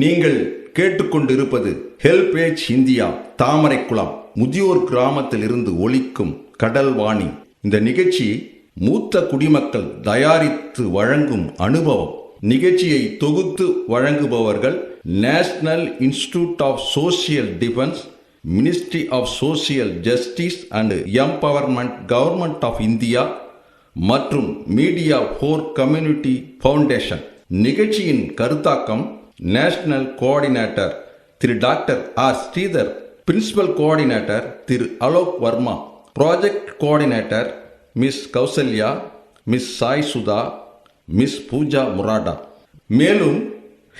நீங்கள் கேட்டுக்கொண்டிருப்பது HelpAge India Thamaraikulam முதியோர் கிராமத்தில் இருந்து ஒலிக்கும் கடல் வாணி. இந்த நிகழ்ச்சி மூத்த குடிமக்கள் தயாரித்து வழங்கும் அனுபவம். நிகழ்ச்சியை தொகுத்து வழங்குபவர்கள் national institute of social defence, ministry of social justice and empowerment, government of India மற்றும் மீடியா ஃபார் கம்யூனிட்டி ஃபவுண்டேஷன். நிகழ்ச்சியின் கருத்தாக்கம் நேஷனல் கோஆர்டினேட்டர் திரு doctor R Sridhar, principal coordinator திரு Alok Varma, project coordinator miss Kausalya, miss Sai Sudha, miss Pooja Murada. மேலும்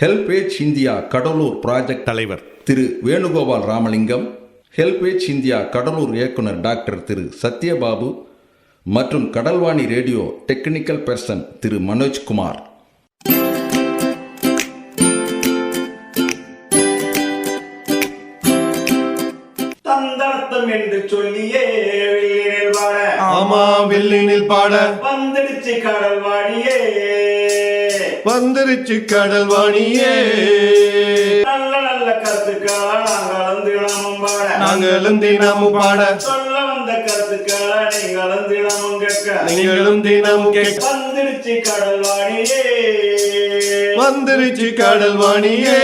ஹெல்பேஜ் இந்தியா கடலூர் ப்ராஜெக்ட் தலைவர் திரு Venugopal Ramalingam, HelpAge India Cuddalore இயக்குனர் doctor திரு சத்யபாபு மற்றும் கடல்வாணி ரேடியோ டெக்னிக்கல் பர்சன் திரு மனோஜ்குமார். தந்தர்த்தம் என்று சொல்லியே வெள்ளினில் பாட, ஆமா வெள்ளினில் பாட வந்துடுச்சு கடல்வாணியே, வந்துருச்சு கடல்வாணியே. நல்ல நல்ல கருத்துக்களா நாங்களும் தினமும் பாட, நாங்களும் தினமும் பாட, சொல்ல வந்த கருத்துக்களா நீங்களும் தினமும் கேட்க, நீங்களும் தினமும் கேட்க. வந்துடுச்சு கடல்வாணியே, வந்துருச்சு கடல்வாணியே.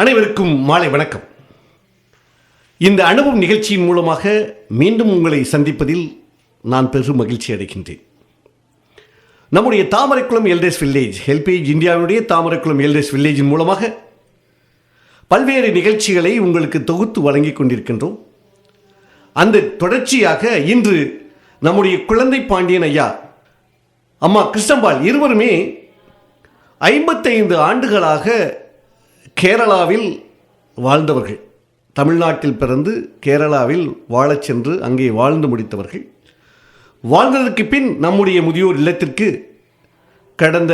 அனைவருக்கும் மாலை வணக்கம். இந்த அனுபவம் நிகழ்ச்சியின் மூலமாக மீண்டும் உங்களை சந்திப்பதில் நான் பெரும் மகிழ்ச்சி அடைகின்றேன். நம்முடைய தாமரைக்குளம் எல்டர்ஸ் வில்லேஜ், ஹெல்பேஜ் இந்தியாவுடைய தாமரைக்குளம் எல்டர்ஸ் வில்லேஜின் மூலமாக பல்வேறு நிகழ்ச்சிகளை உங்களுக்கு தொகுத்து வழங்கி கொண்டிருக்கின்றோம். அந்த தொடர்ச்சியாக இன்று நம்முடைய குழந்தை பாண்டியன் ஐயா, அம்மா கிருஷ்ணம்பாள் இருவருமே 55 ஆண்டுகளாக கேரளாவில் வாழ்ந்தவர்கள். தமிழ்நாட்டில் பிறந்து கேரளாவில் வாழச் சென்று அங்கே வாழ்ந்து முடித்தவர்கள். வாழ்ந்ததற்கு பின் நம்முடைய முதியோர் இல்லத்திற்கு கடந்த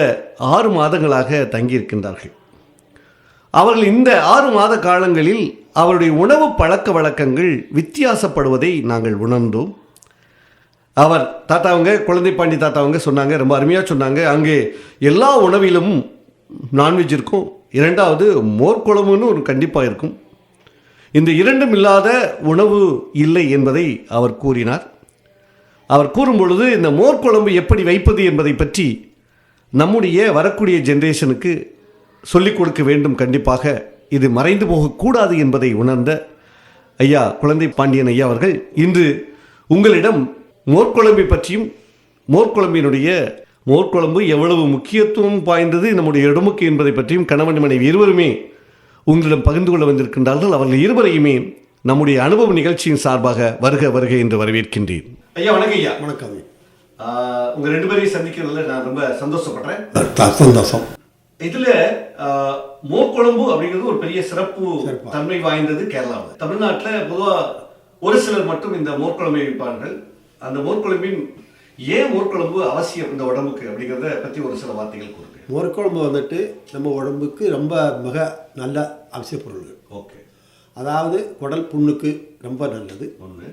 6 மாதங்களாக தங்கியிருக்கின்றார்கள். அவர்கள் இந்த 6 மாத காலங்களில் அவருடைய உணவு பழக்க வழக்கங்கள் வித்தியாசப்படுவதை நாங்கள் உணர்ந்தோம். அவர் தாத்தாவங்க, குழந்தை பாண்டி தாத்தாவங்க சொன்னாங்க, ரொம்ப அருமையாக சொன்னாங்க, அங்கே எல்லா உணவிலும் நான்வெஜ் இருக்கும், இரண்டாவது மோர்க்குழம்புன்னு ஒரு கண்டிப்பாக இருக்கும். இந்த இரண்டும் இல்லாத உணவு இல்லை என்பதை அவர் கூறினார். அவர் கூறும் பொழுது இந்த மோர்க்குழம்பு எப்படி வைப்பது என்பதை பற்றி நம்முடைய வரக்கூடிய ஜெனரேஷனுக்கு சொல்லிக் கொடுக்க வேண்டும். கண்டிப்பாக இது மறைந்து போகக்கூடாது என்பதை உணர்ந்த ஐயா குழந்தை பாண்டியன் ஐயா அவர்கள் இன்று உங்களிடம் மோர்க்குழம்பை பற்றியும், மோர்க்குழம்பு எவ்வளவு முக்கியத்துவம் வாய்ந்தது நம்முடைய உடம்புக்கு என்பதை பற்றியும் கணவன் மனைவி இருவருமே உங்களிடம் பகிர்ந்து கொள்ள வந்திருக்கின்றார்கள். அவர்கள் இருவரையுமே நம்முடைய அனுபவ நிகழ்ச்சியின் சார்பாக வருக வருக என்று வரவேற்கின்றேன். ஐயா வணக்கம். ஐயா வணக்கம். உங்க 2 பேரையும் சந்திக்கிறதுல நான் ரொம்ப சந்தோஷப்படுறேன். சந்தோஷம். இதுல மோர்க்குழம்பு அப்படிங்கிறது ஒரு பெரிய சிறப்பு தன்மை வாய்ந்தது. கேரளாவில், தமிழ்நாட்டில் பொதுவாக ஒரு சிலர் மட்டும் இந்த மோர்க்குழம்பை வைப்பார்கள். அந்த மோர்க்குழம்பின் ஏன் மோர்க்குழம்பு அவசியம் இந்த உடம்புக்கு அப்படிங்கிறத பற்றி ஒரு சில வார்த்தைகள் கொடுங்க. மோர்க்குழம்பு வந்துட்டு நம்ம உடம்புக்கு ரொம்ப மிக நல்ல அவசிய பொருள். ஓகே. அதாவது குடல் புண்ணுக்கு ரொம்ப நல்லது. ஒன்று,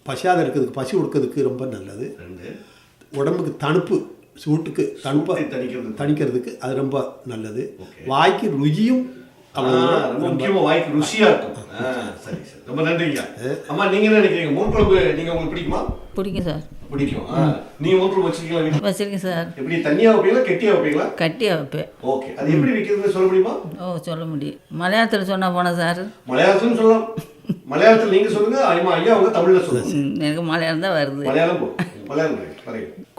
பசியாத இருக்கிறதுக்கு, பசி கொடுக்கறதுக்கு ரொம்ப நல்லது. 2, உடம்புக்கு தணுப்பு, சூட்டுக்கு தணுப்பை தணிக்கிறதுக்கு அது ரொம்ப நல்லது. வாய்க்கு ருசியும் முக்கியமாக வாய்க்கு ருசியாக இருக்கும். சரி சரி, ரொம்ப நன்றிங்க. அம்மா நீங்கள் என்ன நினைக்கிறீங்க? மோர்க்குழம்பு உங்களுக்கு பிடிக்குமா? பிடிக்கும் சார். பிடிக்கும். நீங்கள் மோர்க்குழம்பு வச்சிருக்கீங்களா? வச்சிருக்கேன் சார். எப்படி தண்ணியாக வைப்பீங்களா, கெட்டியாக வைப்பீங்களா? கட்டியாக வைப்பேன். ஓகே. அது எப்படி வைக்கிறதுன்னு சொல்ல முடியுமா? சொல்ல முடியும். மலையாளத்தில் சொன்னால் போனேன் சார். மலையாளத்துன்னு சொல்லலாம். மலையாளத்தில் நீங்கள் சொல்லுங்கள், ஐயா அவங்க தமிழில் சொல்லுங்கள். எனக்கு மலையாளம் தான் வருது. மலையாளம்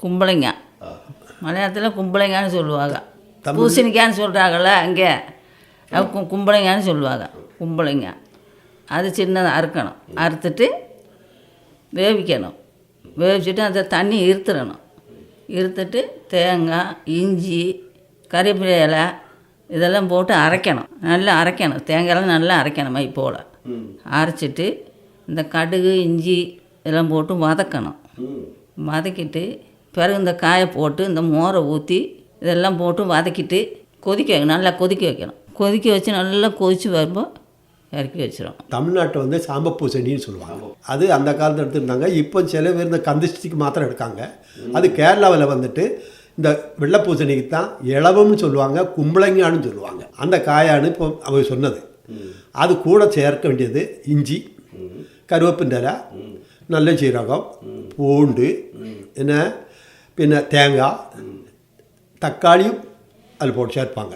கும்பளைங்க, மலையாளத்தில் கும்பளைங்கான்னு சொல்லுவாங்க. பூசணிக்கான்னு சொல்கிறாங்கல்ல அங்கே, கும்பளைங்கான்னு சொல்லுவாங்க. கும்பளைங்க அது சின்னதாக அறுக்கணும். அறுத்துட்டு வேவிக்கணும். வேவிச்சுட்டு அந்த தண்ணி இருத்துட்டு தேங்காய், இஞ்சி, கறிவேப்பிலை இலை இதெல்லாம் போட்டு அரைக்கணும். நல்லா அரைக்கணும். தேங்காயெல்லாம் நல்லா அரைக்கணும். மை போல் அரைச்சிட்டு இந்த கடுகு, இஞ்சி இதெல்லாம் போட்டு வதக்கணும். வதக்கிட்டு பிறகு இந்த காயை போட்டு இந்த மோரை ஊற்றி இதெல்லாம் போட்டு வதக்கிட்டு நல்லா கொதிக்க வைக்கணும். கொதிக்க வச்சு நல்லா கொதித்து வரும்போது இறக்கி வச்சிரும். தமிழ்நாட்டை வந்து சாம்ப பூசணின்னு சொல்லுவாங்க. அது அந்த காலத்தில் எடுத்துருந்தாங்க. இப்போ சில பேர் இந்த கந்திஷ்டிக்கு மாத்திரம் எடுக்காங்க. அது கேரளாவில் வந்துட்டு இந்த வெள்ளை பூசணிக்கு தான் இளவம்னு சொல்லுவாங்க, கும்பளங்கான்னு சொல்லுவாங்க. அந்த காயான்னு இப்போ அவங்க சொன்னது. அது கூட சேர்க்க வேண்டியது இஞ்சி, கருவேப்பிலை, நல்ல சீரகம், பூண்டு, என்ன பின்ன தேங்காய், தக்காளியும் அதில் போட்டு சேர்ப்பாங்க.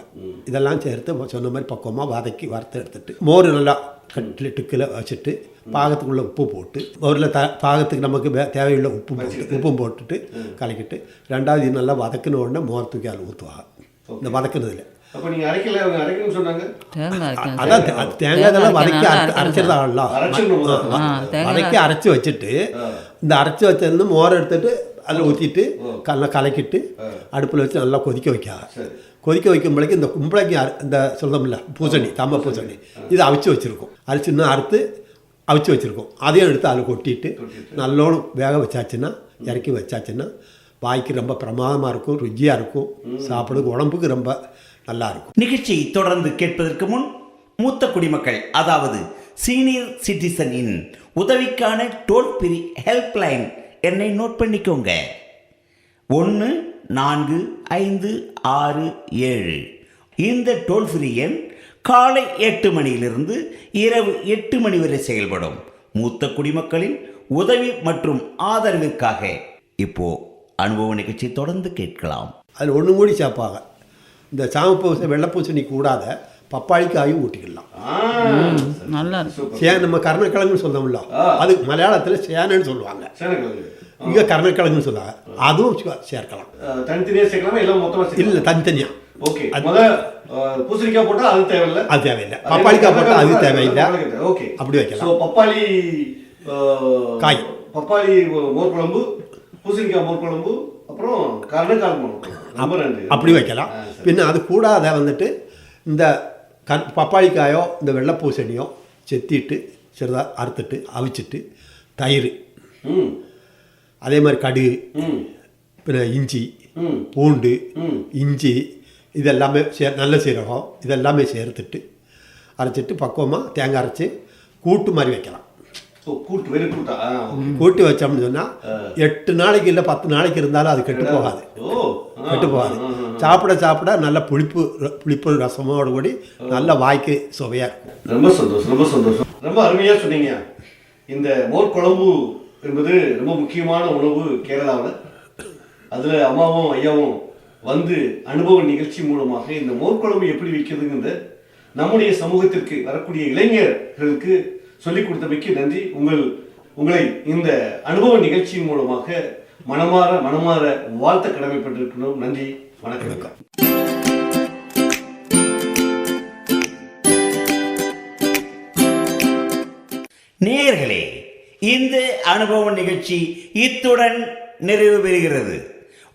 இதெல்லாம் சேர்த்து சொன்ன மாதிரி பக்குவமாக வதக்கி வறுத்து எடுத்துட்டு மோர் நல்லா கட்லெட்டுக்கில் வச்சுட்டு பாகத்துக்குள்ளே உப்பு போட்டு மோரில் பாகத்துக்கு நமக்கு தேவையுள்ள உப்பும் போட்டுட்டு கலக்கிட்டு ரெண்டாவது இது நல்லா வதக்கின உடனே மோர் தூக்கி அதில் ஊற்றுவாங்க. இந்த வதக்குனதில் அப்போ நீங்கள் அரைக்கணும்னு சொன்னாங்க. அதான் தேங்காய் இதெல்லாம் வதக்கி அரைச்சிருந்தாங்கல்ல, வதக்கி அரைச்சி வச்சுட்டு இந்த அரைச்சி வச்சிருந்து மோரை எடுத்துட்டு அதில் ஊற்றிட்டு நல்லா கலக்கிட்டு அடுப்பில் வச்சு நல்லா கொதிக்க வைக்காது. கொதிக்க வைக்கும்போது இந்த கும்பளைக்கு இந்த சொல்கிறோம்ல பூசணி, தாமரை பூசணி, இதை அவிச்சு வச்சுருக்கோம். அரிசி இன்னும் அறுத்து அவிச்சு வச்சுருக்கோம். அதையும் எடுத்து அதில் கொட்டிட்டு நல்லோன்னு வேக வச்சாச்சுன்னா, இறக்கி வச்சாச்சுன்னா வாய்க்கு ரொம்ப பிரமாதமாக இருக்கும், ருச்சியாக இருக்கும், சாப்பிடுறதுக்கு உடம்புக்கு ரொம்ப நல்லா இருக்கும். நிகழ்ச்சியை தொடர்ந்து கேட்பதற்கு முன் மூத்த குடிமக்கள் அதாவது சீனியர் சிட்டிசனின் உதவிக்கான டோல் ஃப்ரீ ஹெல்ப்லைன் எண்ணை நோட் பண்ணிக்கோங்க. 145667. இந்த டோல் ஃப்ரீ எண் காலை 8 மணியிலிருந்து இரவு 8 மணி வரை செயல்படும். மூத்த குடிமக்களின் உதவி மற்றும் ஆதரவிற்காக இப்போ அனுபவ நிகழ்ச்சி தொடர்ந்து கேட்கலாம். அதில் ஒன்று மூடி சேர்ப்பாங்க. இந்த சாமப்பூசை வெள்ளைப்பூசணி கூடாத பப்பாளி காயும் ஊட்டிக்கலாம். நல்லா நம்ம கருணக்கிழங்குன்னு சொல்லுவோம்ல, அது மலையாளத்தில் சேனன்னு சொல்லுவாங்க, இங்கே கருணக்கிழங்குன்னு சொல்லுவாங்க. அதுவும் சேர்க்கலாம். தனித்தனியாக சேர்க்கலாமா இல்லை மொத்தமாக? இல்லை, தனித்தனியாக. ஓகே. பூசணிக்காய் போட்டால் அது தேவையில்லை. அது தேவையில்லை. பப்பாளிக்காய் போட்டால் அது தேவையில்லை. ஓகே, அப்படி வைக்கலாம். பப்பாளி காய், பப்பாளி மோர் குழம்பு, பூசணிக்காய் மோர் குழம்பு, அப்புறம் கருணக்காய் மோர் குழம்பு, அப்படி வைக்கலாம். பின்ன அது கூடாத வந்துட்டு இந்த பப்பாளிக்காயோ இந்த வெள்ளைப்பூசணியோ செத்திட்டு சிறிதாக அறுத்துட்டு அவிச்சிட்டு தயிர், அதே மாதிரி கடுகு, பின்ன இஞ்சி, பூண்டு, இஞ்சி இதெல்லாமே நல்ல சீரகம் இதெல்லாமே சேர்த்துட்டு அரைச்சிட்டு பக்குவமாக தேங்காய் அரைச்சி கூட்டு மாதிரி வைக்கலாம். கூட்டி வச்சோம்னு சொன்னால் 8 நாளைக்கு இல்லை 10 நாளைக்கு இருந்தாலும் அது கெட்டு போகாது. சாப்பிட சாப்பிட நல்ல புளிப்பு ரசமோடு கூடி நல்ல வாய்க்கு சுவையாக இருக்கும். ரொம்ப சந்தோஷம், ரொம்ப சந்தோஷம், ரொம்ப அருமையாக சொன்னீங்க. இந்த மோர் குழம்பு என்பது ரொம்ப முக்கியமான உணவு கேரளாவில். அதில் அம்மாவும் ஐயாவும் வந்து அனுபவ நிகழ்ச்சி மூலமாக இந்த மோர் குழம்பு எப்படி வைக்கிறதுங்கிறது நம்முடைய சமூகத்திற்கு வரக்கூடிய இளைஞர்களுக்கு சொல்லிக் கொடுத்தமைக்கு நன்றி. உங்களை இந்த அனுபவ நிகழ்ச்சியின் மூலமாக மனமாற வாழ்த்த கடமைப்பட்டிருக்கணும். நன்றி, வணக்கம். நேயர்களே, இந்த அனுபவ நிகழ்ச்சி இத்துடன் நிறைவு பெறுகிறது.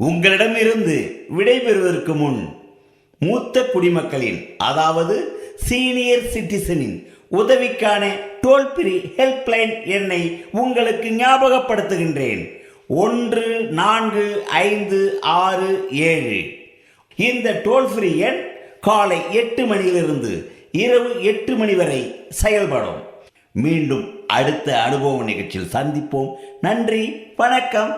உங்களிடமிருந்து விடைபெறுவதற்கு முன் மூத்த குடிமக்களின் அதாவது சீனியர் சிட்டிசனின் உதவிக்கான டோல் ஃப்ரீ ஹெல்ப்லைன் எண்ணை உங்களுக்கு ஞாபகப்படுத்துகின்றேன். 145667. இந்த டோல் ஃப்ரீ எண் காலை 8 மணியிலிருந்து இரவு 8 மணி வரை செயல்படும். மீண்டும் அடுத்த அனுபவ நிகழ்ச்சியில் சந்திப்போம். நன்றி, வணக்கம்.